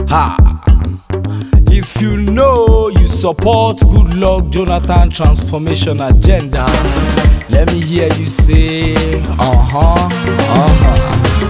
Ha! If you know you support Goodluck Jonathan transformation agenda, let me hear you say,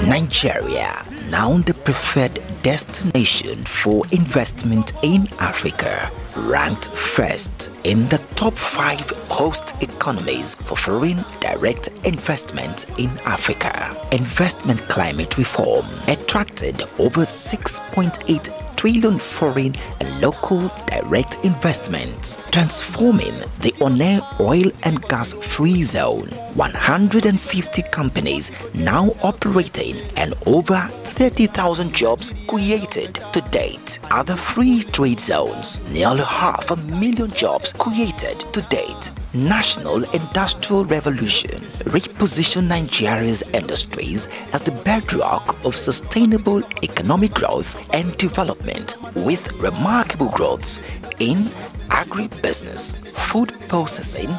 Nigeria, now the preferred destination for investment in Africa, ranked first in the top 5 host economies for foreign direct investment in Africa. Investment climate reform attracted over 6.8 trillion foreign and local direct investments, transforming the Onne oil and gas free zone. 150 companies now operating and over 30,000 jobs created to date. Other free trade zones, nearly 500,000 jobs created to date. National Industrial Revolution repositioned Nigeria's industries as the bedrock of sustainable economic growth and development, with remarkable growths in agribusiness, food processing,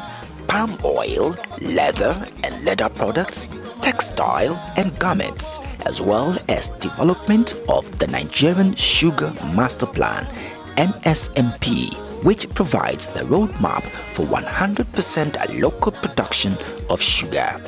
palm oil, leather and leather products, textile and garments, as well as development of the Nigerian Sugar Master Plan (NSMP), which provides the roadmap for 100% local production of sugar.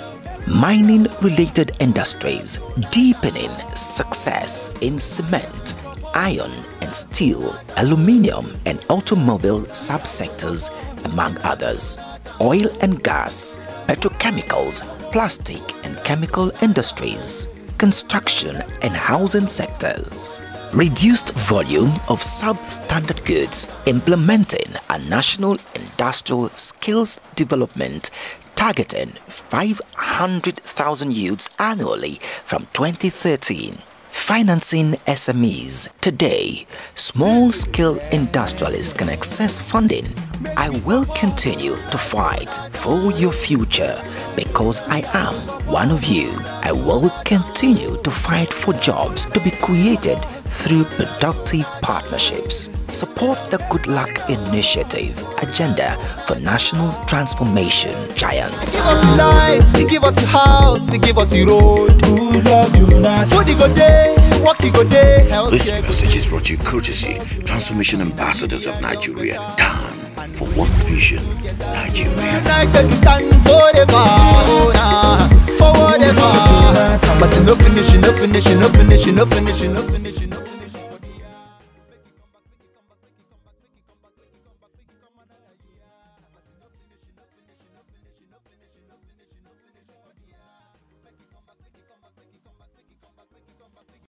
Mining-related industries, deepening success in cement, iron and steel, aluminium and automobile subsectors, among others. Oil and gas, petrochemicals, plastic and chemical industries, construction and housing sectors. Reduced volume of substandard goods, implementing a national industrial skills development targeting 500,000 youths annually from 2013. Financing SMEs. Today, small-scale industrialists can access funding. I will continue to fight for your future because I am one of you. I will continue to fight for jobs to be created through productive partnerships. Support the Goodluck Initiative agenda for national transformation giant. Give us lights, they give us a house, they give us a road. Goodluck Jonathan. Food you go day, work you go day, health. This message is brought to you courtesy Transformation Ambassadors of Nigeria. Done for one vision, Nigeria. United we stand forever, for whatever. But no finish, no finish, no finish, no finish, no finish, no finish.